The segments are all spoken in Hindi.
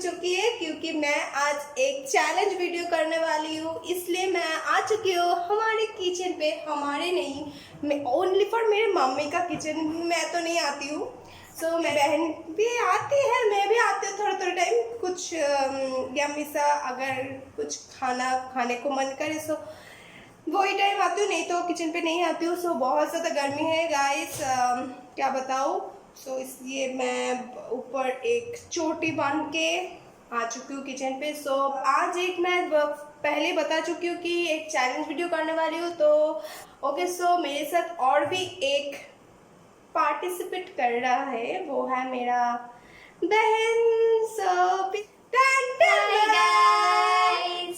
चुकी है क्योंकि मैं आज एक चैलेंज वीडियो करने वाली हूँ, इसलिए मैं आ चुकी हूँ हमारे किचन पे। हमारे नहीं, मैं ओनली फॉर मेरे मम्मी का किचन। मैं तो नहीं आती हूँ, सो मेरी बहन भी आती है, मैं भी आती हूँ थोड़ा थोड़ा टाइम। कुछ यम्मी सा अगर कुछ खाना खाने को मन करे सो वही टाइम आती हूँ, नहीं तो किचन पे नहीं आती हूँ। सो बहुत ज़्यादा गर्मी है गाइस, क्या बताऊँ। सो इसलिए मैं ऊपर एक चोटी बांध के आ चुकी हूँ किचन पे। सो आज एक मैं पहले बता चुकी हूँ कि एक चैलेंज वीडियो करने वाली हूँ। तो ओके, सो मेरे साथ और भी एक पार्टिसिपेट कर रहा है, वो है मेरा बहन।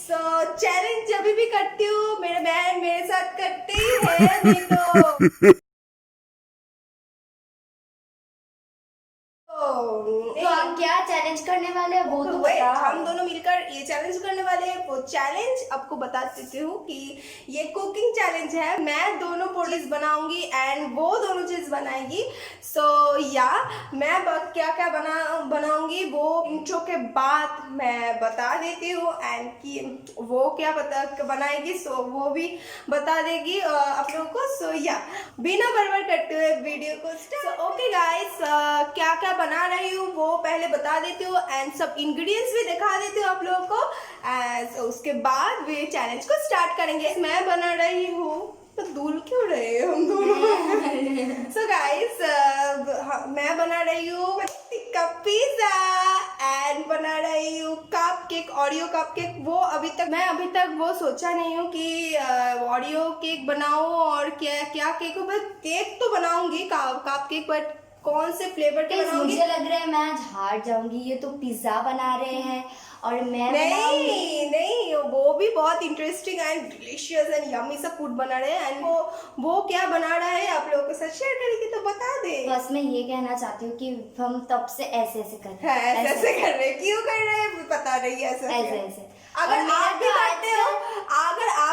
सो चैलेंज जब भी करती हूँ मेरे बहन मेरे साथ करते ही है, नहीं तो हम क्या चैलेंज करने वाले हैं वो तो बताओ। हम दोनों मिलकर ये चैलेंज करने वाले हैं। वो चैलेंज आपको बता देती हूँ कि ये कुकिंग चैलेंज है। मैं दोनों चीज बनाऊंगी एंड वो दोनों चीज बनाएगी। सो या मैं क्या क्या बनाऊंगी वो इंट्रो के बाद मैं बता देती हूँ, एंड कि वो क्या बनाएगी सो वो भी बता देगी आप लोगों को। सो या बिना बर्बाद करते हुए वीडियो को स्टार्ट। ओके गाइस, क्या क्या बना रही हूँ वो पहले बता देती हूँ एंड सब इंग्रेडिएंट्स भी दिखा देती हूँ आप लोगों को। उसके बाद वे चैलेंज को स्टार्ट करेंगे। मैं बना रही हूँ, तो दूर क्यों रहे हम दोनों। सो गाइस, मैं बना रही हूँ टिक्का पिज्जा एंड बना रही हूँ cup cake, Oreo cup cake. वो अभी तक वो सोचा नहीं हूँ कि ऑरियो केक बनाऊँ और क्या क्या केक हो। बस केक तो बनाऊंगी कप केक, बट कौन से फ्लेवर के बनाऊंगी। मुझे लग रहा है मैं आज हार जाऊंगी। ये तो पिज्जा बना रहे हैं और मैं नहीं, वो भी बहुत interesting and delicious and yummy सा फूड बना रहे हैं। एंड वो क्या बना रहा है आप लोगों के साथ शेयर करेंगे, तो बता दे। बस मैं ये कहना चाहती हूँ कि हम तब से ऐसे ऐसे कर रहे हैं। ऐसे कर रहे हैं, क्यों कर रहे हैं पता नहीं। ऐसे अगर आप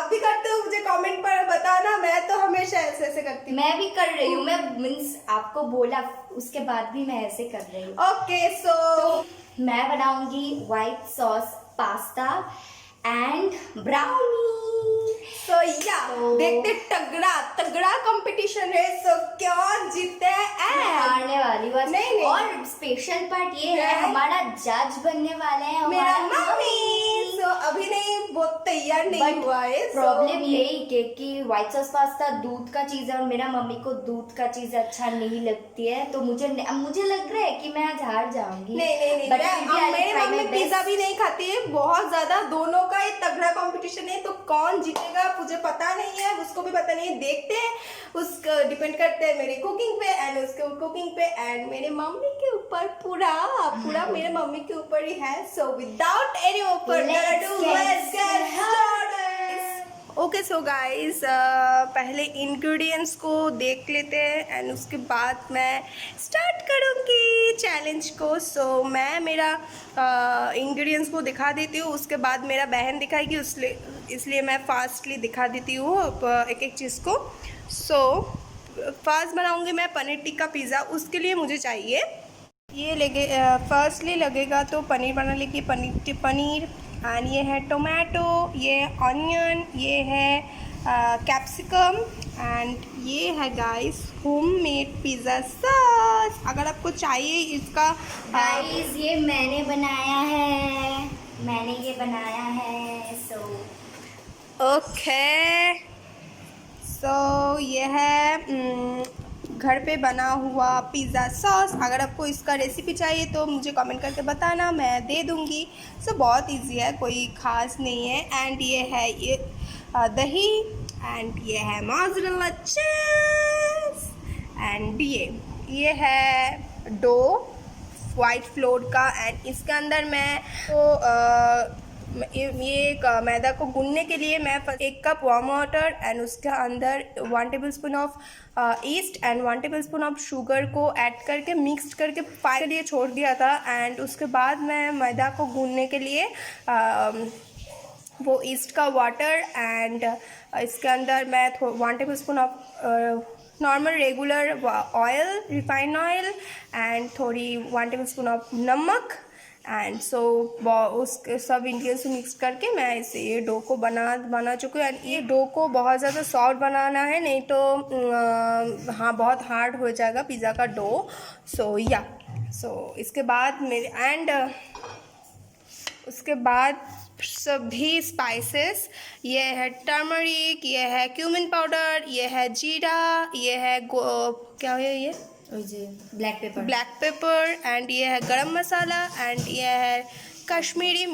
भी करते हो मुझे कमेंट पर बताना। मैं तो हमेशा ऐसे ऐसे करती हूँ। मैं भी कर रही हूँ। मैं मीन्स आपको बोला उसके बाद भी मैं ऐसे कर रही हूँ। ओके, सो मैं बनाऊंगी white sauce pasta and brownie. So yeah देखते तगड़ा कंपटीशन है। सो कौन जीते हारने वाली बस नहीं। और स्पेशल पार्ट ये है, हमारा जज बनने वाले हैं मेरा मम्मी। सो अभी नहीं, वो तैयार नहीं हुआ है। प्रॉब्लम यही कि व्हाइट सॉस पास्ता दूध का चीज है और मेरा मम्मी को दूध का चीज अच्छा नहीं लगती है, तो मुझे लग रहा है कि मैं आज हार जाऊंगी। नहीं, मेरी मम्मी पिज्जा भी नहीं खाती है बहुत ज्यादा। दोनों का एक तगड़ा कंपटीशन है, तो कौन जीतेगा मुझे पता नहीं है, उसको भी पता नहीं है। देखते हैं, उसका डिपेंड करते हैं मेरी कुकिंग पे एंड उसके कुकिंग पे एंड मेरे मम्मी के ऊपर। पूरा मेरे मम्मी के ऊपर ही है। So without any further ado let's get started. Okay, so guys, पहले इंग्रेडिएंट्स को देख लेते हैं एंड उसके बाद मैं स्टार्ट करूँगी चैलेंज को। सो मैं मेरा इंग्रेडिएंट्स को दिखा देती हूँ, उसके बाद मेरा बहन दिखाएगी, इसलिए मैं फास्टली दिखा देती हूँ एक एक चीज़ को। सो फास्ट बनाऊँगी मैं पनीर टिक्का पिज़्ज़ा। उसके लिए मुझे चाहिए ये फर्स्टली लगेगा तो पनीर बनाने की पनीर एंड ये है टोमेटो, ये है ऑनियन, ये है कैप्सिकम एंड ये है गाइस होममेड पिज़्ज़ा सॉस। अगर आपको चाहिए इसका गाइस, ये मैंने बनाया है। सो ओके, सो ये है घर पे बना हुआ पिज़्ज़ा सॉस। अगर आपको इसका रेसिपी चाहिए तो मुझे कमेंट करके बताना, मैं दे दूँगी। सो बहुत इजी है, कोई ख़ास नहीं है। एंड ये है दही एंड ये है मोज़रेला चीज़ एंड ये है डो वाइट फ्लोर का। एंड इसके अंदर मैं ये मैदा को गूंदने के लिए मैं 1 कप वार्म वाटर एंड उसके अंदर 1 tablespoon of east and 1 tablespoon of sugar को ऐड करके मिक्स करके 5 के लिए छोड़ दिया था। एंड उसके बाद मैं मैदा को गूंदने के लिए वो ईस्ट का वाटर एंड इसके अंदर मैं 1 tablespoon of normal regular oil, refined oil and थोड़ी 1 टेबलस्पून ऑफ नमक एंड सो उसके सब इंग्रेडिएंट्स मिक्स करके मैं इसे ये डो को बना चुकी हूँ। एंड ये डो को बहुत ज़्यादा सॉफ्ट बनाना है, नहीं तो हाँ बहुत हार्ड हो जाएगा पिज़्ज़ा का डो। सो इसके बाद उसके बाद सभी स्पाइसेस, ये है टर्मरिक, ये है क्यूमिन पाउडर, ये है जीरा, ये है क्या है ये ब्लैक पेपर, एंड ये है गरम मसाला, एंड ये है कश्मीरी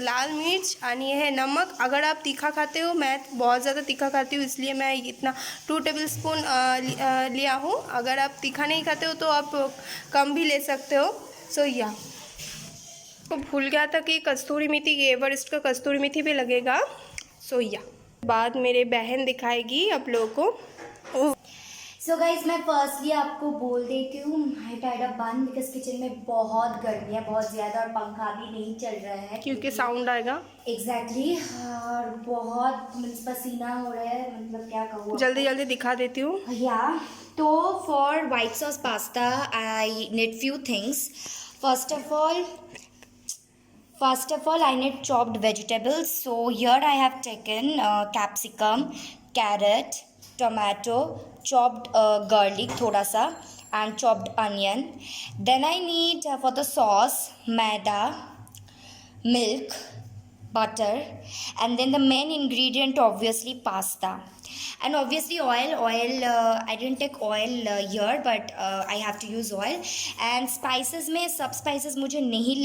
लाल मिर्च, एंड ये है नमक। अगर आप तीखा खाते हो, मैं बहुत ज़्यादा तीखा खाती हूँ इसलिए मैं इतना 2 टेबलस्पून लिया हूँ। अगर आप तीखा नहीं खाते हो तो आप कम भी ले सकते हो। तो भूल गया था कि कस्तूरी मेथी, ये एवरेस्ट का कस्तूरी मेथी भी लगेगा। बाद मेरे बहन दिखाएगी आप लोगों को। सो गाइज मैं फर्स्टली आपको बोल देती हूँ माय टाइड अप बंद, बिकॉज किचन में बहुत गर्मी है, बहुत ज़्यादा, और पंखा भी नहीं चल रहा है क्योंकि साउंड आएगा। एग्जैक्टली और बहुत पसीना हो रहा है, मतलब क्या कहूँ। जल्दी दिखा देती हूँ। या तो for white sauce pasta I need few things. First of all, I need chopped vegetables. So here I have taken capsicum, carrot, tomato, chopped garlic thoda sa, and chopped onion. Then I need for the sauce maida, milk, butter, and then the main ingredient obviously pasta. And obviously oil. I didn't take oil here, but I have to use oil. And spices में सब spices मुझे नहीं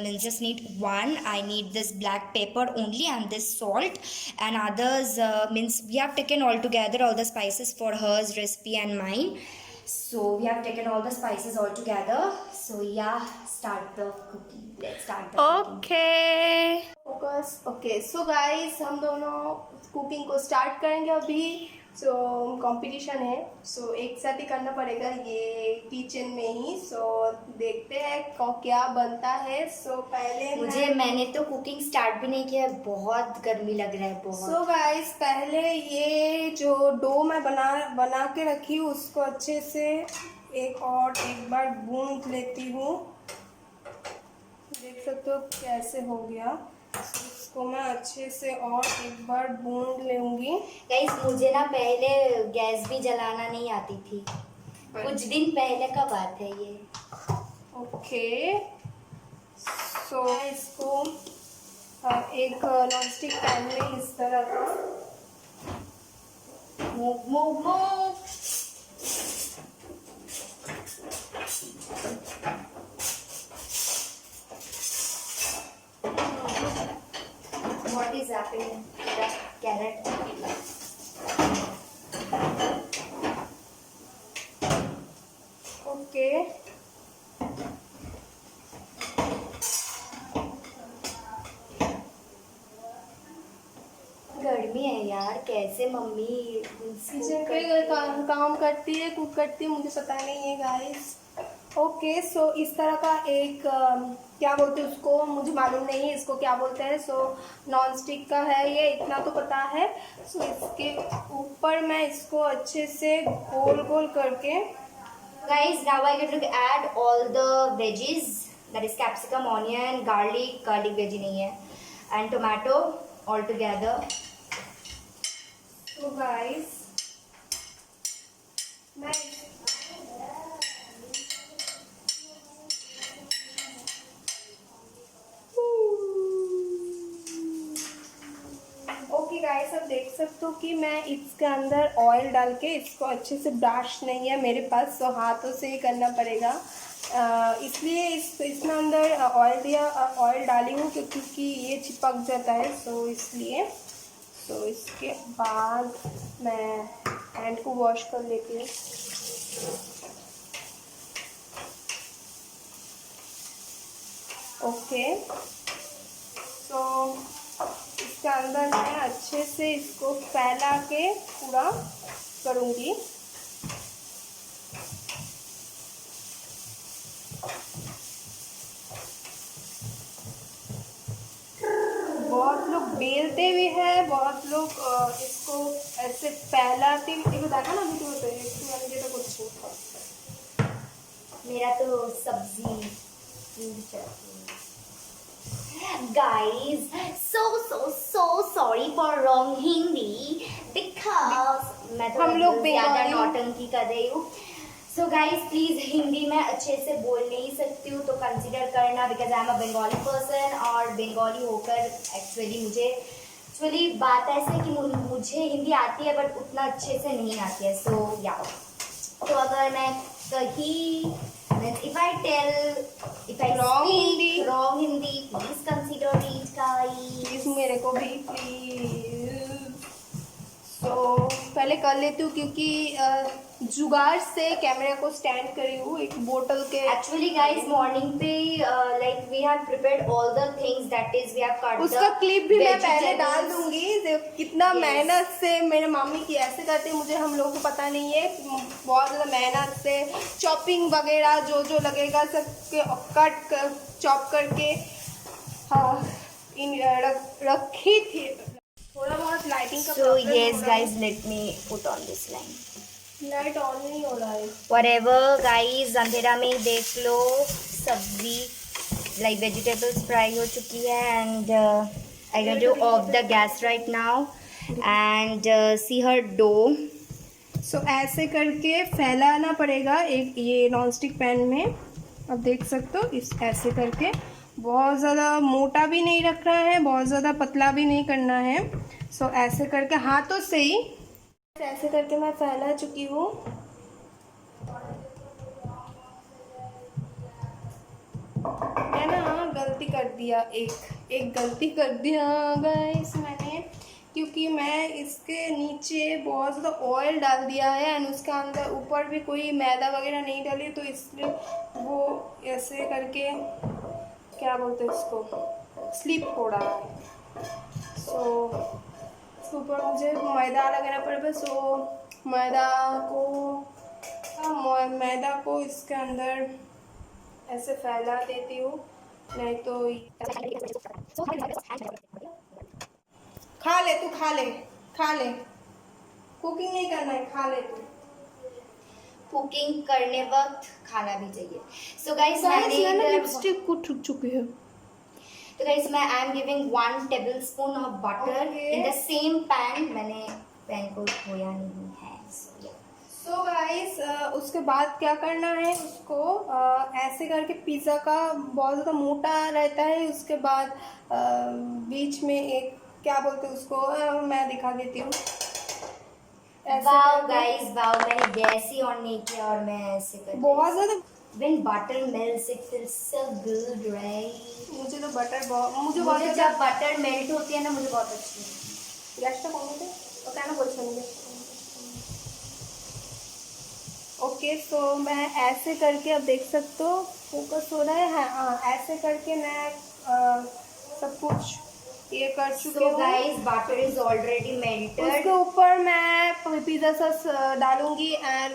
means just need one. I need this black pepper only and this salt, and others means we have taken all together all the spices for hers recipe and mine. So we have taken all the spices all together. So yeah, start the cooking. Let's start the cooking. Okay so guys, हम दोनों कुकिंग को स्टार्ट करेंगे अभी। सो कंपटीशन है, सो एक साथ ही करना पड़ेगा ये किचन में ही। सो देखते हैं क्या बनता है। सो पहले मैंने तो कुकिंग स्टार्ट भी नहीं किया, बहुत गर्मी लग रहा है बहुत। सो गाइस, पहले ये जो डो मैं बना के रखी हूँ उसको अच्छे से एक बार गूंथ लेती हूँ। देख सकते हो कैसे हो गया। इसको मैं अच्छे से और एक बार भून लूंगी। गाइस मुझे ना पहले गैस भी जलाना नहीं आती थी, कुछ दिन पहले का बात है ये। ओके सो इसको एक नॉनस्टिक पैन में इस तरह का move What is happening? The carrot. Okay गर्मी है यार, कैसे मम्मी किचन पे काम करती है, कुक करती है, मुझे पता नहीं है गाइस। ओके सो इस तरह का एक क्या बोलते हैं उसको, मुझे मालूम नहीं है इसको क्या बोलते हैं। सो नॉन स्टिक का है ये, इतना तो पता है। सो इसके ऊपर मैं इसको अच्छे से गोल करके Guys, now I get to add all the veggies, that is capsicum, onion, garlic veggie नहीं है, and tomato all together. तो गाइस मैं गाइस अब देख सकते हो कि मैं इसके अंदर ऑयल डाल के इसको अच्छे से ब्रश नहीं है मेरे पास, तो हाथों से ही करना पड़ेगा। इसलिए इसमें अंदर ऑयल डाली हूँ क्योंकि ये चिपक जाता है। सो इसलिए इसके बाद मैं हैंड को वॉश कर लेती हूँ। ओके सो इसके अंदर मैं अच्छे से इसको फैला के पूरा करूँगी। बहुत लोग बेलते भी हैं, बहुत लोग इसको ऐसे फैलाते भी। देखो देखा ना, अभी तो मुझे तो कुछ मेरा तो सब्जी Guys, so sorry for wrong Hindi because मैं तो हम लोग ज़्यादा बंगाली नौटंकी कर रही हूँ. So guys, please हिंदी में अच्छे से बोल नहीं सकती हूँ तो कंसिडर करना because I am a Bengali person और बंगाली होकर एक्चुअली बात ऐसे है कि मुझे हिंदी आती है बट उतना अच्छे से नहीं आती है. So yeah. तो अगर मैं कहीं if I Wrong speak Hindi. wrong Hindi, please consider it, guys. Please मेरे को भी प्लीज. तो पहले कर लेती हूँ क्योंकि जुगाड़ से कैमरा को स्टैंड करी हूँ एक बोतल के. Actually, guys, morning पे like we have prepared all the things that is we have cut उसका the क्लिप भी मैं पहले vegetables. डाल दूंगी. कितना Yes. मेहनत से मेरे मम्मी की ऐसे करते हैं मुझे हम लोगों को पता नहीं है. बहुत ज़्यादा मेहनत से चॉपिंग वगैरह जो जो लगेगा सब के चॉप करके हाँ रखी थी. थोड़ा बहुत लाइटिंग का So problem yes, हो रहा guys, let me put on this line. है. लाइट ऑन नहीं हो रहा है. Whatever, guys, अंधेरा में ही देख लो सब्जी like vegetables फ्राई हो चुकी है and I going to off the gas right now and see her dough. सो ऐसे करके फैलाना पड़ेगा एक ये नॉन स्टिक पैन में. अब देख सकते हो इस ऐसे करके बहुत ज़्यादा मोटा भी नहीं रखना है बहुत ज़्यादा पतला भी नहीं करना है. सो ऐसे करके हाथों से ही ऐसे करके मैं फैला चुकी हूँ. मैं ना गलती कर दिया एक गलती कर दिया गाइस मैंने क्योंकि मैं इसके नीचे बहुत ज़्यादा ऑयल डाल दिया है एंड उसके अंदर ऊपर भी कोई मैदा वगैरह नहीं डाली तो इसलिए वो ऐसे करके क्या बोलते हैं उसको स्लिप हो रहा है. सो इसके ऊपर मुझे मैदा लगाना पड़ेगा. सो मैदा को इसके अंदर ऐसे फैला देती हूँ नहीं तो खा ले कुकिंग नहीं करना है खा ले तू. कुकिंग करने वक्त खाना भी चाहिए. So guys, मैंने इधर लिपस्टिक को ठुक चुकी है. तो गाइस मैं I am giving 1 tablespoon of butter in the same pan. मैंने पैन को धोया नहीं है. सो गाइस उसके बाद क्या करना है उसको ऐसे करके पिज़्ज़ा का बहुत ज़्यादा मोटा रहता है. उसके बाद बीच में एक क्या बोलते हैं उसको मैं दिखा देती हूँ. वाओ गाइस वाओ, मैंने गैस ही ऑन नहीं किया और मैं ऐसे कर बहुत ज़्यादा when butter melts it feels so good, right? मुझे तो बटर मुझे मुझे जब बटर मेल्ट होती है ना मुझे बहुत अच्छी लगती है. गैस कौन होते तो क्या ना बोल सुनिए. ओके सो मैं ऐसे करके अब देख सकते हो फोकस हो रहा है. हाँ ऐसे करके मैं सब कुछ ये कर चुकी हूँ. Guys butter is already melted. उसके ऊपर मैं पिज़्ज़ा सॉस डालूंगी एंड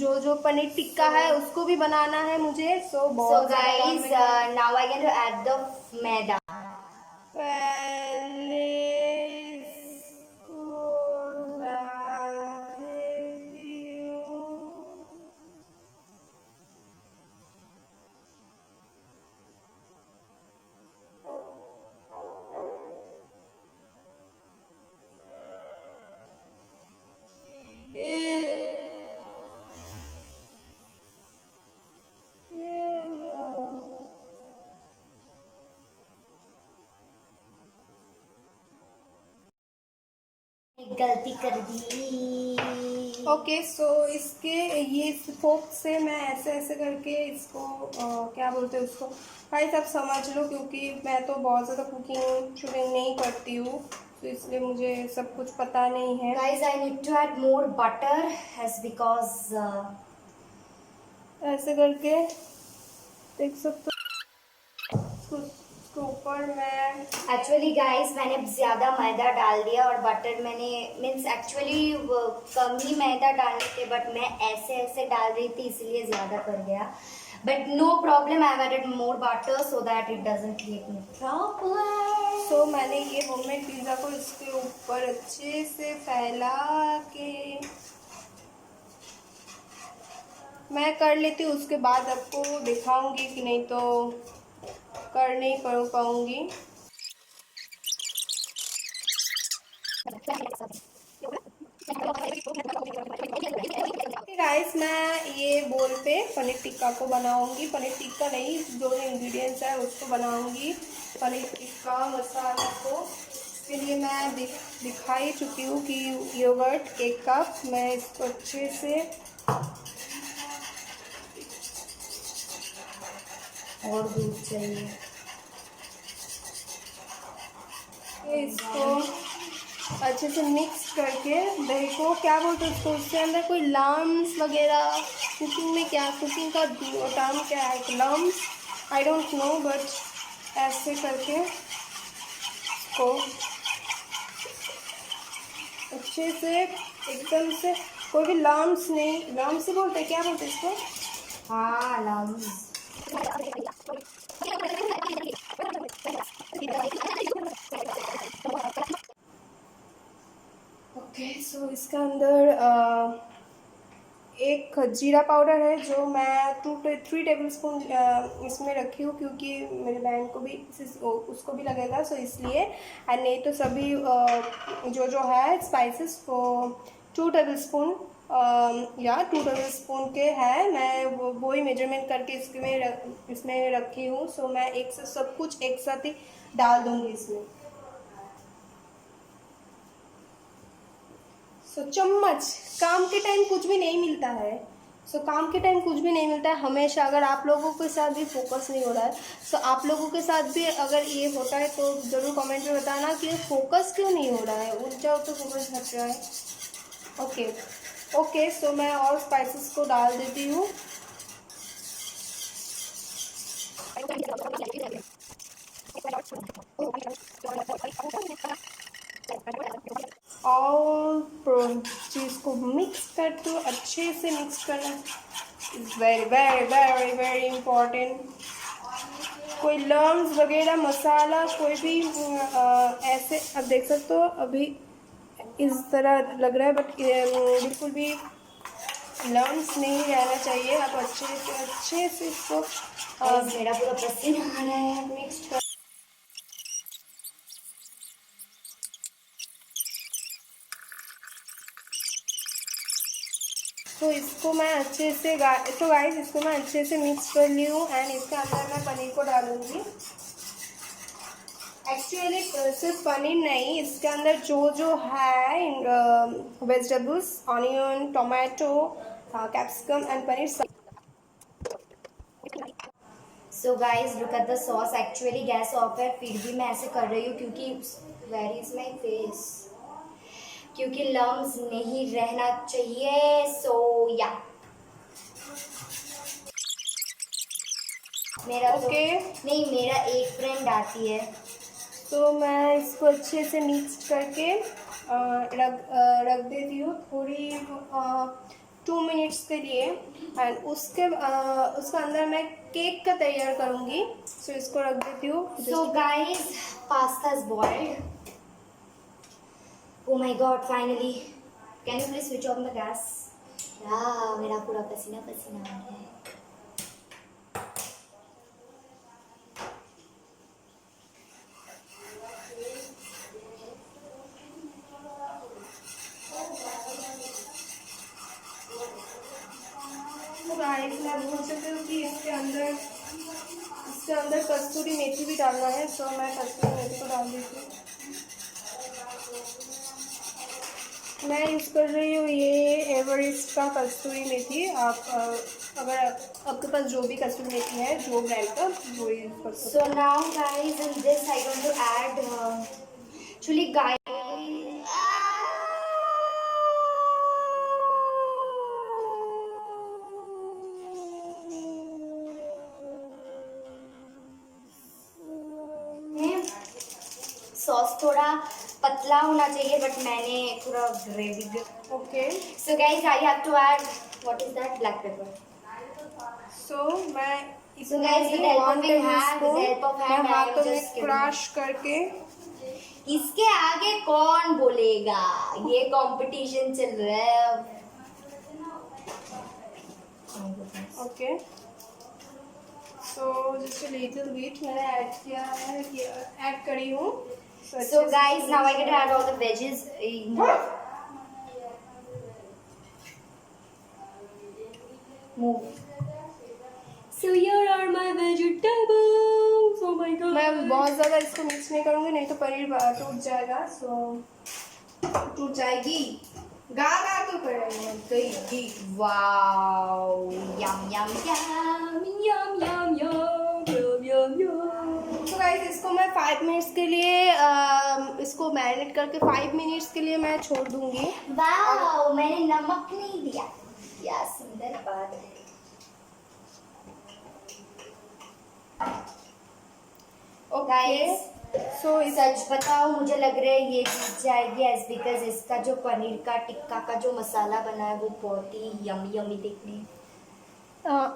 जो जो पनीर टिक्का है उसको भी बनाना है मुझे. So guys now I can add the maida. पहले गलती कर दी. ओके सो इसके ये फोक से मैं ऐसे ऐसे करके इसको क्या बोलते हैं उसको गाइस आप समझ लो क्योंकि मैं तो बहुत ज़्यादा कुकिंग नहीं करती हूँ तो इसलिए मुझे सब कुछ पता नहीं है. Guys I need to add more butter as because ऐसे करके देख सकते हो उसके ऊपर मैं एक्चुअली गाइस मैंने ज़्यादा मैदा डाल दिया और बटर मैंने मीन्स एक्चुअली कम ही मैदा डालने थे बट मैं ऐसे ऐसे डाल रही थी इसलिए ज़्यादा कर गया. But no problem, I have added more butter so that it doesn't create me problem. So मैंने ये होममेड पिज़्ज़ा को इसके ऊपर अच्छे से फैला के मैं कर लेती हूँ, उसके बाद आपको दिखाऊंगी कि नहीं तो कर नहीं कर पाऊंगी। गाइस मैं ये बोल पे पनीर टिक्का को बनाऊंगी, पनीर टिक्का नहीं, जो इंग्रेडिएंट्स है उसको बनाऊंगी, पनीर टिक्का मसाला को। इसके लिए मैं दिखा ही चुकी हूँ कि योगर्ट 1 कप, मैं इसको अच्छे से और दूध चाहिए। इसको अच्छे से मिक्स करके दही को, क्या बोलते हैं उसको, उसके अंदर कोई लम्स वगैरह, कुकिंग में क्या, कुकिंग का टर्म क्या है, lumps, I don't know, but ऐसे करके इसको अच्छे से एकदम से, कोई भी लम्स नहीं, लम्स से बोलते हैं, क्या बोलते हैं इसको, हाँ, लम्स। ओके। सो इसका अंदर एक जीरा पाउडर है जो मैं 3 टेबल स्पून इसमें रखी हूँ, क्योंकि मेरे बहन को भी उसको भी लगेगा, सो इसलिए। एंड नहीं तो सभी जो है स्पाइसेस को 2 टेबल स्पून या 2 टेबल स्पून के है, मैं वो ही मेजरमेंट करके इसमें रखी हूँ। सो मैं एक से सब कुछ एक साथ ही डाल दूँगी इसमें। सो चम्मच, काम के टाइम कुछ भी नहीं मिलता है, काम के टाइम कुछ भी नहीं मिलता है हमेशा। अगर आप लोगों के साथ भी फोकस नहीं हो रहा है, आप लोगों के साथ भी अगर ये होता है तो ज़रूर कमेंट में बताना कि फोकस क्यों नहीं हो रहा है, उल्टा तो फोकस हट रहा है। Okay okay. सो मैं और स्पाइसेस को डाल देती हूँ। और चीज़ को मिक्स करते हो, अच्छे से मिक्स करना is very very very very important. कोई लम्स वगैरह मसाला कोई भी ऐसे, अब देख सकते हो अभी इस तरह लग रहा है, बट बिल्कुल भी लम्स नहीं रहना चाहिए। आप अच्छे से इसको मेरा पूरा पसीना आ रहा है। मिक्स कर। तो इसको मैं अच्छे से गाइस इसको मैं अच्छे से मिक्स कर ली हूँ, एंड इसके अंदर मैं पनीर को डालूंगी। एक्चुअली सिर्फ पनीर नहीं, इसके अंदर जो है vegetables, onion, tomato, capsicum and paneer. So guys look at the sauce. Actually gas off है, फिर भी मैं ऐसे कर रही हूँ क्योंकि वेर इज माई फेस, क्योंकि लम्स नहीं रहना चाहिए। सो या मेरा ओके। नहीं, मेरा एक फ्रेंड आती है। तो मैं इसको अच्छे से मिक्स करके रख देती हूँ थोड़ी 2 मिनट्स के लिए, एंड उसके अंदर मैं केक का तैयार करूँगी। सो इसको रख देती हूँ। So guys pasta is boiled. O my God, finally. Can you please switch on the gas? या मेरा पूरा पसीना पसीना आ रहा है। गाइस मैं बोल सकती हूँ कि इसके अंदर कस्तूरी मेथी भी डालना है, तो मैं कस्तूरी मेथी को डाल देती हूँ। मैं यूज़ कर रही हूँ ये एवरेस्ट का कस्तूरी मेथी। आप अगर आपके पास जो भी कस्तूरी मेथी है, जो ब्रांड का, वो यूज़ कर सकते So now guys, in this I going to add actually guys sauce थोड़ा पतला होना चाहिए, बट मैंने पूरा gravy. Okay. So guys, I have to add what is that, black pepper. सो मैं So guys, with the help of my hand, with the help of hand, I am हाथों में just क्रश करके। इसके आगे कौन बोलेगा, ये कंपटीशन चल रहा है अब। Okay, so just little bit मैंने ऐड किया है, ऐड करी हूँ। So guys, now I get to add all the veggies. Move. So here are my vegetables. Oh my god. मैं बहुत ज़्यादा इसको मिक्स नहीं करूँगी, नहीं तो पनीर टूट जाएगा। सो टूट जाएगी, गा गा तो करेंगे। Wow. Yum yum yum yum yum yum yum yum. तो गाइस इसको मैं 5 मिनट्स के लिए इसको मैरिनेट करके 5 मिनट्स के लिए मैं छोड़ दूंगी। Wow. मैंने नमक नहीं दिया। क्या सुंदर बात है। ओके, सो सच बताओ, मुझे लग रहा है ये जीत जाएगी एज बिकॉज इसका जो पनीर का टिक्का का जो मसाला बना है वो बहुत ही यमी यमी दिखने।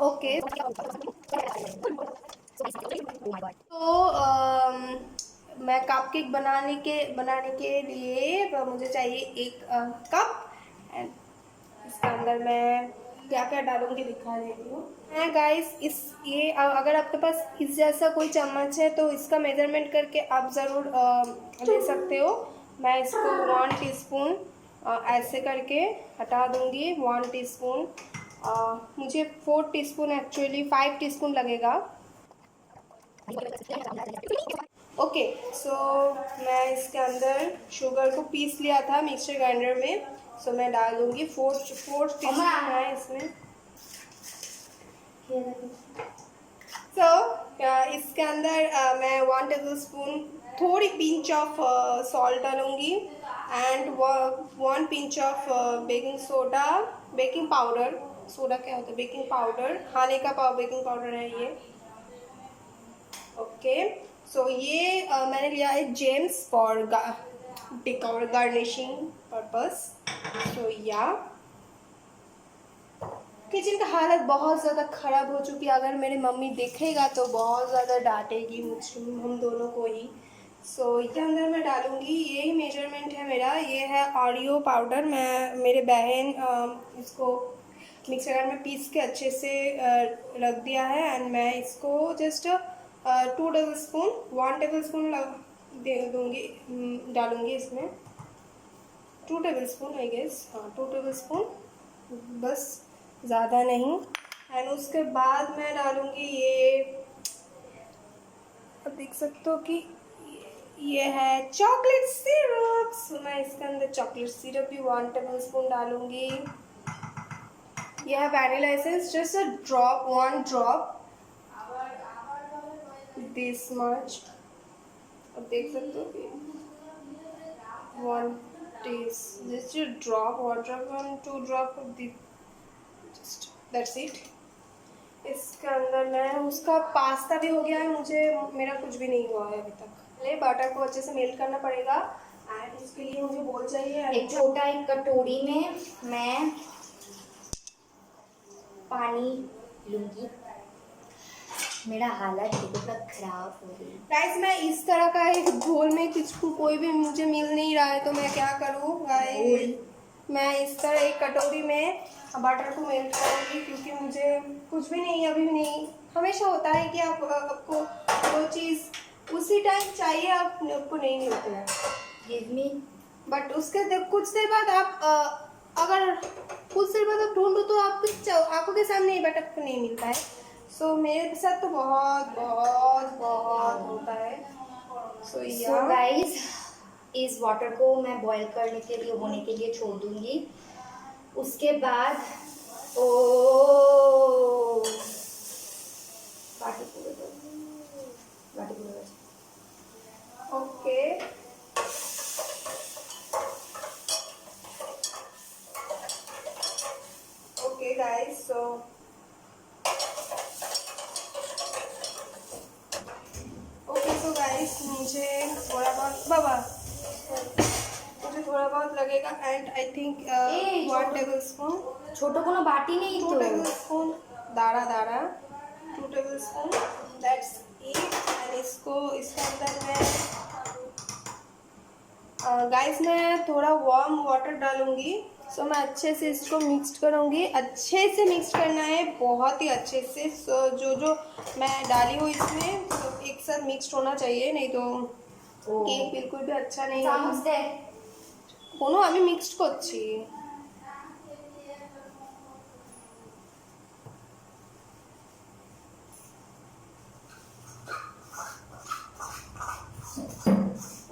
ओके, तो मैं कपकेक बनाने के लिए मुझे चाहिए 1 कप, एंड इसके अंदर मैं क्या क्या डालूंगी दिखा देती हूँ मैं गाइस। ये अगर आपके पास इस जैसा कोई चम्मच है तो इसका मेजरमेंट करके आप ज़रूर ले सकते हो। मैं इसको 1 टीस्पून ऐसे करके हटा दूंगी। 1 टीस्पून, मुझे 4 टीस्पून एक्चुअली 5 टीस्पून लगेगा। ओके, सो मैं इसके अंदर शुगर को पीस लिया था मिक्सर ग्राइंडर में, सो मैं डाल दूंगी 4 टीस्पून है इसमें। सो इसके अंदर मैं 1 टेबल स्पून थोड़ी पिंच ऑफ सॉल्ट डालूंगी, and 1 pinch of baking powder. Soda क्या होता है? बेकिंग पाउडर, खाने का बेकिंग पाउडर है ये। ओके, सो ये मैंने लिया है gems for decor garnishing purpose. So yeah kitchen का हालत बहुत ज़्यादा ख़राब हो चुकी है, अगर मेरी मम्मी देखेगा तो बहुत ज़्यादा डांटेगी मुझे, हम दोनों को ही। सो इसके अंदर मैं डालूँगी, यही मेजरमेंट है मेरा, ये है ऑरियो पाउडर। मैं मेरे बहन इसको मिक्सर में पीस के अच्छे से रख दिया है, एंड मैं इसको just 2 table spoon 1 table spoon डालूँगी इसमें। 2 टेबल स्पून आई गेस, हाँ 2 टेबल स्पून, बस ज़्यादा नहीं। एंड उसके बाद मैं डालूँगी ये, अब देख सकते हो कि ये है चॉकलेट सिरप। सो मैं इसके अंदर चॉकलेट सिरप भी 1 टेबल स्पून डालूँगी। यह है vanilla essence, just a drop, 1 drop, this much. अब देख सकते हो कि 1 taste, just a drop, 1 drop, 1 2 drop of this, just that's it. इसके अंदर मैं उसका पास्ता भी हो गया है, मेरा कुछ भी नहीं हुआ है अभी तक। पहले बटर को अच्छे से मेल्ट करना पड़ेगा, एंड इसके लिए मुझे बोल चाहिए। एक छोटा एक कटोरी में मैं पानी लूँगी। मेरा हालत बिल्कुल खराब हो रही है गाइस। मैं इस तरह का एक घोल में कोई भी मुझे मिल नहीं रहा है तो मैं क्या करूँ गाइस, मैं इस तरह एक कटोरी में बटर को मेल्ट करूँगी, क्योंकि मुझे कुछ भी नहीं, अभी भी नहीं। हमेशा होता है कि आपको वो चीज़ उसी टाइम चाहिए, आपको नहीं मिलती है, गिव मी, बट उसके कुछ देर बाद आप अगर कुछ देर बाद आप ढूंढो तो आपको आंखों के सामने ही, बट आपको नहीं मिलता है। सो मेरे साथ तो बहुत बहुत बहुत होता है। सो गाइस, इस वाटर को मैं बॉईल करने के लिए, होने के लिए छोड़ दूंगी। उसके बाद okay, okay guys, so guys मुझे थोड़ा बहुत लगेगा, and I think 1 table spoon, छोटो कोनो बाटी नहीं, 2 table spoon Dara 2 table spoon, that's it. And इसके अंदर मैं गाइस मैं थोड़ा वार्म वाटर डालूंगी। सो मैं अच्छे से इसको मिक्स करूंगी। अच्छे से मिक्स करना है, बहुत ही अच्छे से। सो जो मैं डाली हूँ इसमें सब एक साथ मिक्स होना चाहिए, नहीं तो केक बिल्कुल भी अच्छा नहीं होगा। কোনো আমি মিক্সড করছি।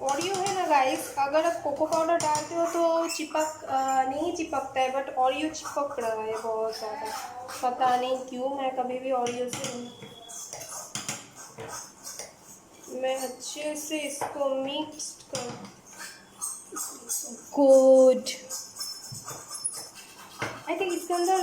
ओरियो है ना गाइस, अगर आप कोको पाउडर डालते हो तो नहीं चिपकता है, बट ओरियो चिपक रहा है बहुत ज़्यादा। पता नहीं क्यों, मैं कभी भी ओरियो से मैं अच्छे से इसको मिक्स कर। गुड। आई थिंक इसके अंदर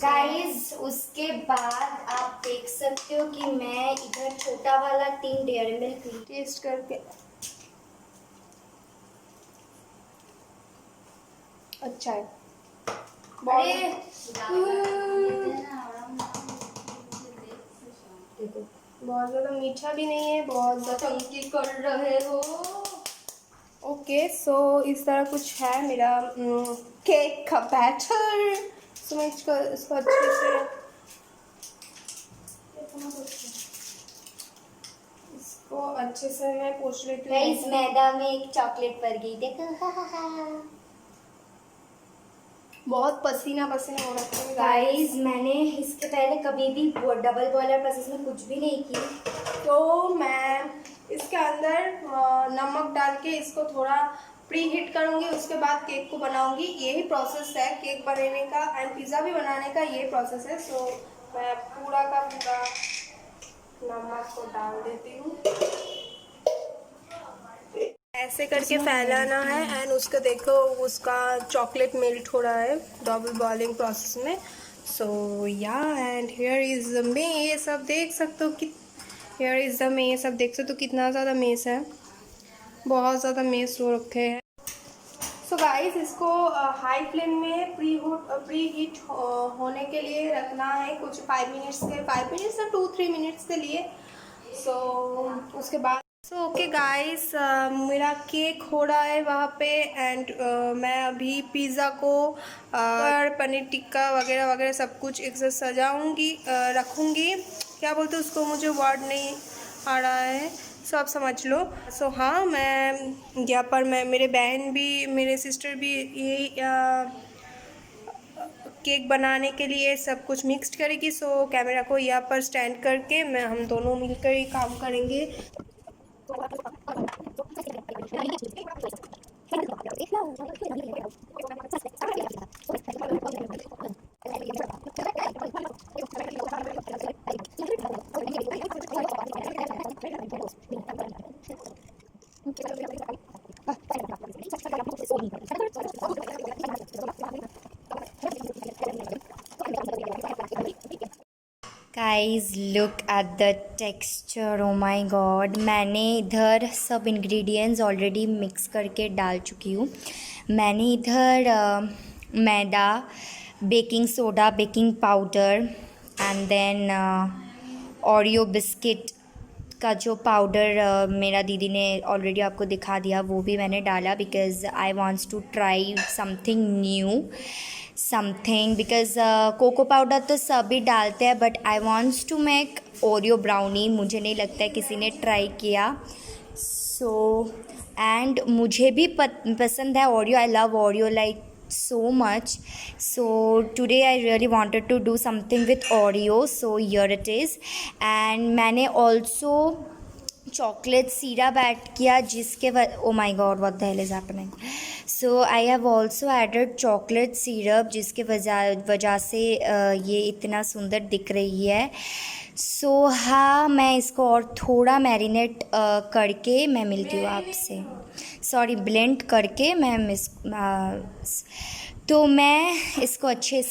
गाइस उसके बाद आप देख सकते हो कि मैं इधर छोटा वाला 3 डेयरी मिल्क टेस्ट करके अच्छा है। बहुत ज़्यादा मीठा भी नहीं है, बहुत ज़्यादा की कर रहे हो। ओके। सो इस तरह कुछ है मेरा केक का बैटर। सो मैं इसको अच्छे से मैं पोंछ लेती हूँ। गाइस मैदा में एक चॉकलेट पड़ गई, देखो। बहुत पसीना पसीना हो रखा है गाइस मैंने इसके पहले कभी भी डबल बॉयलर प्रोसेस में कुछ भी नहीं की। तो मैं इसके अंदर नमक डाल के इसको थोड़ा प्री हीट करूँगी, उसके बाद केक को बनाऊँगी। यही प्रोसेस है केक बनाने का एंड पिज़्ज़ा भी बनाने का, ये प्रोसेस है। सो मैं पूरा का पूरा नमक को डाल देती हूँ। ऐसे करके फैलाना है एंड उसका देखो उसका चॉकलेट मेल्ट हो रहा है डबल बॉइलिंग प्रोसेस में। सो या and here is the mess. आप देख सकते हो कि हियर इज़ द मेस, आप देख सकते हो कितना ज़्यादा मेस है, बहुत ज़्यादा मेस हो रखे हैं। सो गाइस इसको हाई फ्लेम में प्री हीट होने के लिए रखना है कुछ 5 मिनट्स से 2-3 मिनट्स के लिए। सो उसके बाद ओके गाइस मेरा केक हो रहा है वहाँ पे एंड मैं अभी पिज़्ज़ा को पनीर टिक्का वगैरह वगैरह सब कुछ एक साथ सजाऊंगी, रखूँगी। क्या बोलते हैं उसको, मुझे वर्ड नहीं आ रहा है। सो आप समझ लो। सो हाँ, मैं यहाँ पर मेरे बहन भी, मेरे सिस्टर भी यही केक बनाने के लिए सब कुछ मिक्स्ड करेगी। सो कैमरा को यहाँ पर स्टैंड करके हम दोनों मिलकर ही काम करेंगे। Guys look at the texture, O my God. मैंने इधर सब इंग्रेडिएंट्स ऑलरेडी मिक्स करके डाल चुकी हूँ। मैंने इधर मैदा, baking soda, baking powder and then Oreo biscuit का जो पाउडर मेरा दीदी ने ऑलरेडी आपको दिखा दिया, वो भी मैंने डाला because I wants to try something new, something because cocoa powder तो सभी डालते हैं but I wants to make Oreo brownie. मुझे नहीं लगता है किसी ने ट्राई किया। सो एंड मुझे भी पसंद है Oreo, I love Oreo like so much. So today I really wanted to do something with Oreo, so here it is. And मैंने also chocolate syrup ऐड किया जिसके oh my god what the hell is happening. So I have also added chocolate syrup जिसके वजह से ये इतना सुंदर दिख रही है। सो हाँ, मैं इसको और थोड़ा मैरिनेट करके मैं मिलती हूँ आपसे। सॉरी, ब्लेंड करके तो मैं इसको अच्छे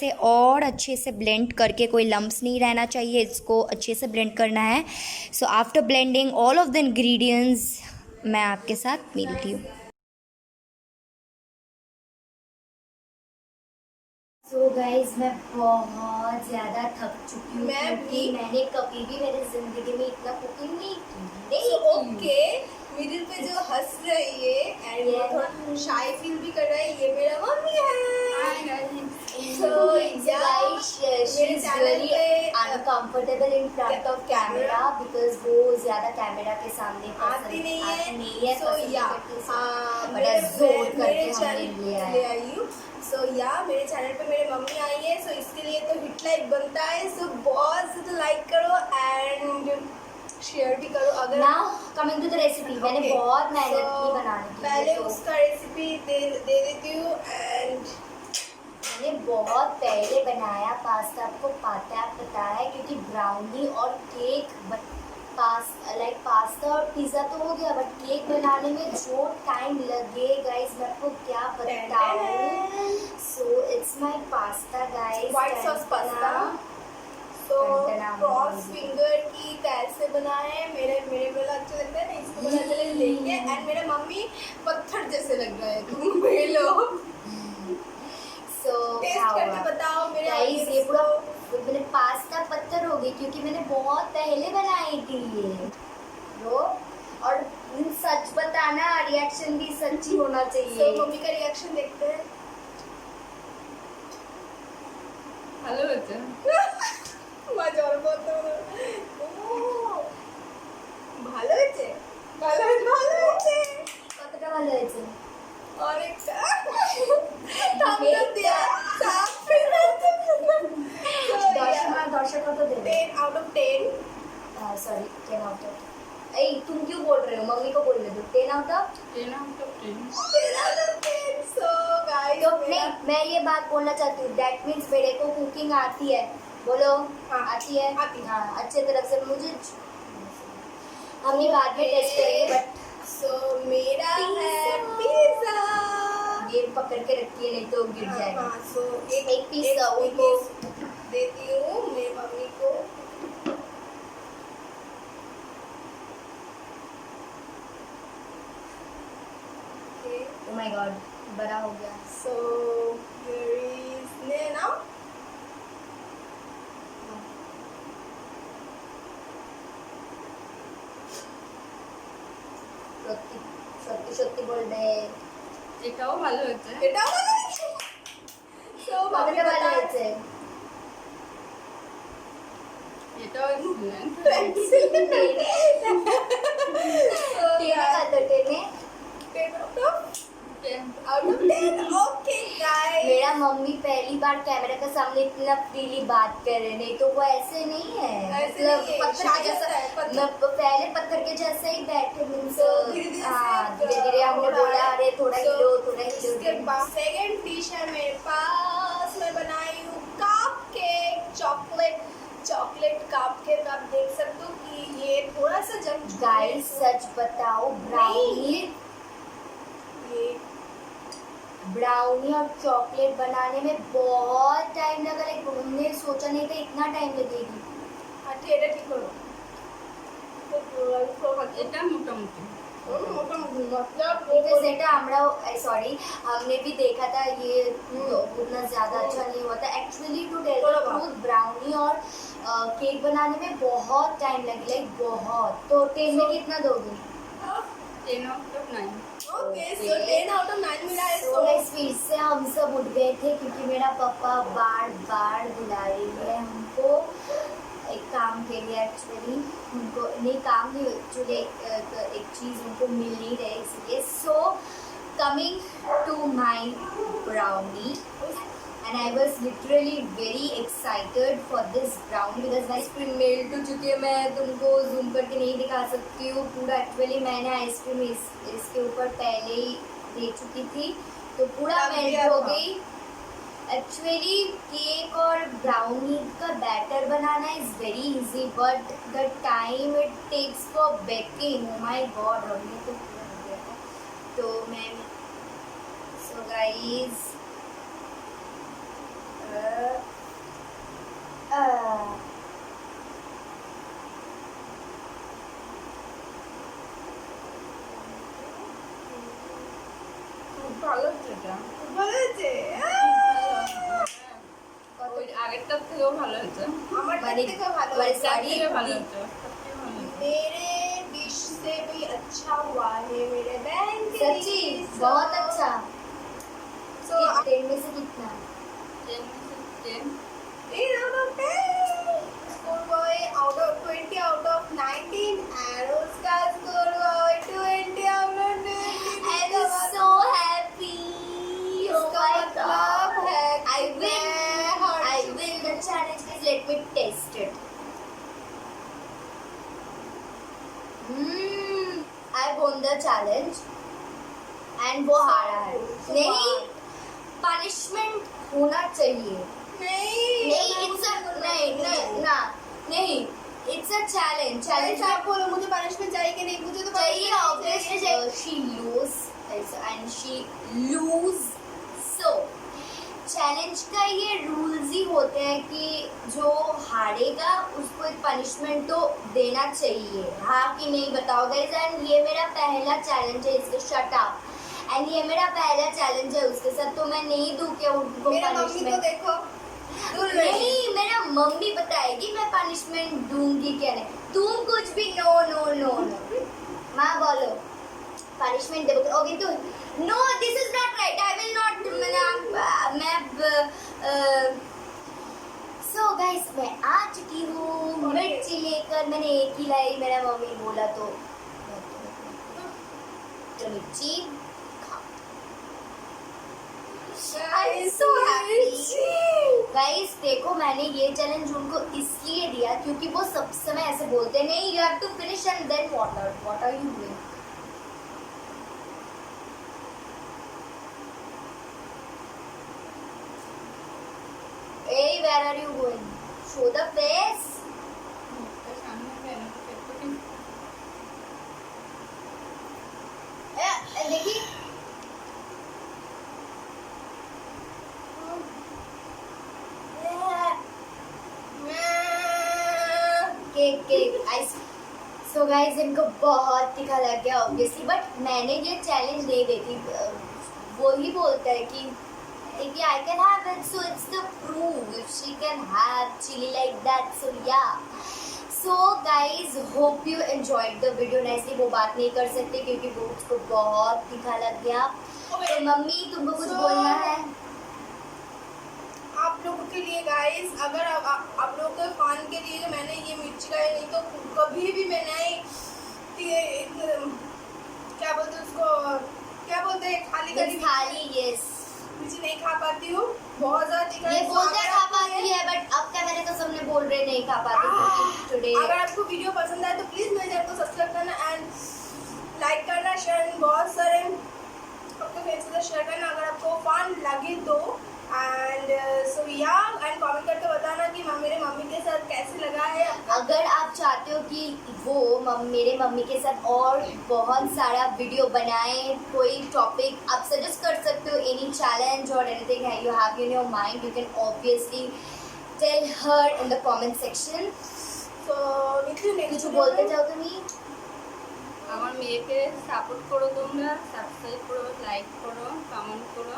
से ब्लेंड करके, कोई लम्प्स नहीं रहना चाहिए, इसको अच्छे से ब्लेंड करना है। So after blending all of the ingredients मैं आपके साथ मिलती हूँ। सो गाइज मैं बहुत ज़्यादा थक चुकी हूँ मैं क्योंकि भी। मैंने कभी भी मेरी ज़िंदगी में इतना कुकिंग नहीं की। ओके, मिडिल पे जो हंस रही है एंड वो थोड़ा शाई फील भी कर रहा है, ये मेरा मम्मी है। So, guys, she मेरे is चैनल really पे uncomfortable in front of camera because वो ज़्यादा कैमरा के सामने आती नहीं है, पसंद so नहीं yeah, करती है। मेरे बड़ा जोर करके मेरे हमने चैनल लिया ले है। आई हूँ। सो या मेरे चैनल पे मेरे मम्मी आई है, सो इसके लिए तो हिट लाइक बनता है। सो बहुत ज़्यादा लाइक करो एंड शेयर भी करो। अगर Now coming to the recipe, मैंने Okay, बहुत मेहनत so, की बनाने के लिए। पहले तो उसका रेसिपी दे देती हूँ एंड मैंने बहुत पहले बनाया पास्ता, आपको पता है क्योंकि ब्राउनी और केक पास्ता और पिज़्ज़ा तो हो गया, बट केक बनाने में जो टाइम लगे गाइस मैं आपको क्या बताऊँ। So it's my pasta guys, white sauce pasta. तो क्रॉस फिंगर की कैसे बनाए, मेरे को अच्छा लगता है ना, इसको बना के लेंगे। एंड मेरे मम्मी पत्थर जैसे लग रहा है, तुम लो सो टेस्ट करके बताओ मेरे गाइस। ये पूरा को। मैंने पास्ता पत्थर हो गई क्योंकि मैंने बहुत पहले बनाई थी ये लो। और सच बताना, रिएक्शन भी सच्ची होना चाहिए। तो मम्मी का रिएक्शन देखते हैं। ভালো হয়েছে মজা ওর মতো। ও ভালো হয়েছে, ভালো হয়েছে, ভালো হয়েছে, কতটা ভালো হয়েছে? অনেকটা থামস আপ দেয়া সাফ ফিরে। দশে কত দেবে? 10 out of 10। Sorry 10 out of. ए तुम क्यों बोल रहे हो? मम्मी को बोलने दो। 10 out of 10 out of 10 10 out of 10। So guys तो नहीं, मैं ये बात बोलना चाहती हूँ, दैट मीन्स मेरे को कुकिंग आती है। बोलो हाँ, आती है? आती है। हाँ, अच्छे तरफ से। मुझे हम ये बाद में टेस्ट करेंगे, बट सो मेरा है पिज़्ज़ा। ये पकड़ के रखिए नहीं तो गिर जाएगा। हाँ, सो एक पीस उनको देती हूँ मेरी मम्मी को। ओह माय गॉड, बड़ा हो गया। So here is Nena. সত্যি সত্যি সত্যি বলবে। এটাও ভালো হয়েছে এটা ভালো হয়েছে। So মম্মি কতটা ভালো বলে হয়েছে? এটাও এক্সিলেন্ট টেনে কত টেনে? 10 out of 10। Okay guys। मेरा मम्मी पहली बार कैमरा के सामने इतना फ्रीली बात कर रहे, नहीं तो वो ऐसे नहीं है। ऐसे मतलब नहीं है, पत्थर के शायद जैसा है, पत्थर। मतलब पहले पत्थर के जैसा ही बैठे मीन्स So धीरे-धीरे हाँ से धीरे हमने हो रहा बोला है। अरे थोड़ा So, हिलो थोड़ा इसके हिलो। बाद सेकंड डिश है मेरे पास, मैं बनाई हूँ cup cake, chocolate cup cake. आप देख सकते हो कि ये थोड़ा सा जंग गाइस सच बताओ, ब्राउनी और चॉकलेट बनाने में बहुत टाइम लगा। लाइक हमने सोचा नहीं था इतना टाइम लगेगी। এটা ঠিক করো। এটা মোটামুটি बिकॉज এটা আমরাও सॉरी हमने भी देखा था ये उतना ज़्यादा अच्छा नहीं हुआ था। Actually to tell the truth brownie और केक बनाने में बहुत टाइम लगी, लाइक बहुत। तो 10 में कितना दोगी? 10 out of 9 okay so 10 out of 9 मिला है। तो गाइस फिर से हम सब उठ गए थे क्योंकि मेरा पापा बार बार बुला रही है हमको एक काम के लिए। एक्चुअली उनको नहीं काम नहीं, एक्चुअली एक चीज़ उनको मिल नहीं रही इसलिए। So coming to my brownie and I was literally very excited for this brownie because ice cream melt हो चुकी है। मैं तुमको जूम करके नहीं दिखा सकती हूँ पूरा। एक्चुअली मैंने आइसक्रीम इसके ऊपर पहले ही दे चुकी थी तो पूरा मेल्ट हो गई। एक्चुअली केक और ब्राउनी का बैटर बनाना is very easy but the time it takes for baking, oh my god. हमने तो पूरा हो गया था। तो मैं सो गाइस খুব ভালো হচ্ছে এটা বলেছে ভালো হতো সত্যি ভালো হতো। मेरे डिश से भी अच्छा हुआ है मेरे बहन के सच्ची dish। बहुत अच्छा। So 10 में से कितना? 10 में से 10 8 out of 10 score boy out of 20 out of 19 and उसका score boy 20 out of 20। I'm so happy. Oh इसका my मतलब god. है I कि win. मैं हार I चुकी win the challenge. Guys, let me test it. I won the challenge. And वो हारा है। नहीं, punishment होना चाहिए। नहीं, it's a नहीं, it's a challenge. चैलेंज आप बोलो मुझे पनिशमेंट चाहिए कि नहीं, मुझे तो चाहिए punishment obviously चाहिए। she lose and she lose so challenge का ये रूल्स ही होते हैं कि जो हारेगा उसको एक पनिशमेंट तो देना चाहिए, हाँ कि नहीं बताओ गाइस। एंड ये मेरा पहला चैलेंज है इसके शट अप एंड ये मेरा पहला चैलेंज है उसके साथ, तो मैं नहीं दूँ क्या उनको मेरा मम्मी को पनिशमेंट? देखो नहीं, मेरा मम्मी बताएगी मैं पनिशमेंट दूंगी क्या नहीं। तुम कुछ भी नो नो नो नो माँ बोलो पनिशमेंट दे। ओके तो no this is not right, I will not. So guys मैं आ चुकी हूँ मिर्ची लेकर। मैंने एक ही लाई, मेरा मम्मी बोला तो मिर्ची I'm so happy. Guys, देखो मैंने ये चैलेंज उनको इसलिए दिया क्योंकि वो सब समय ऐसे बोलते हैं नहीं you have to finish and then what are you doing? Hey, where are you going? Show the face. মুখটা সামনে দেয় না তো একটু কিন্তু देखी cake cake ice. So guys इनको बहुत तीखा लग गया ऑब्वियसली, बट मैंने ये चैलेंज नहीं देती। वो ही बोलता है कि I can have it, so it's the proof if she can have chili like that. So yeah. So guys, hope you enjoyed the video nicely. वो बात नहीं कर सकते क्योंकि वो उसको बहुत तीखा लग गया। तो मम्मी तुमको कुछ बोलना है? आप लोगों के लिए गाइस, अगर आप लोगों के फान के लिए मैंने ये मिर्ची खाई, नहीं तो कभी भी मैंने क्या बोलते हैं उसको, क्या बोलते हैं खाली थाली यस मिर्ची नहीं खा पाती हूँ, बहुत ज्यादा तीखा ये है। बोलते अगर खा आपको पाती है, बट अब क्या मेरे तो सबने बोल रहे नहीं खा पाती टुडे। अगर आपको वीडियो पसंद आए तो प्लीज मेरे चैनल को सब्सक्राइब करना एंड लाइक करना, शेयर बहुत सारे आपके फ्रेंड्स के साथ शेयर करना अगर आपको फन लगे तो। एंड सो या एंड कमेंट करके बताना कि मेरे मम्मी के साथ कैसे लगा है। अगर आप चाहते हो कि वो मेरे मम्मी के साथ और बहुत सारा वीडियो बनाए, कोई टॉपिक आप सजेस्ट कर सकते हो, एनी चैलेंज और एनीथिंग है you have in your mind, you can obviously tell her in the comment section. তো নিতু কিছু বলতে চাও তুমি? আমার মেয়েকে সাপোর্ট করো, তোমরা সাবস্ক্রাইব করো, লাইক করো, কমেন্ট করো,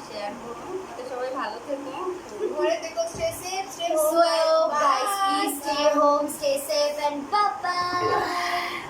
শেয়ার করো, যাতে সবাই ভালো থেকো। ঘরে দেখো, stay safe, stay So guys, please stay home, stay safe and bye bye.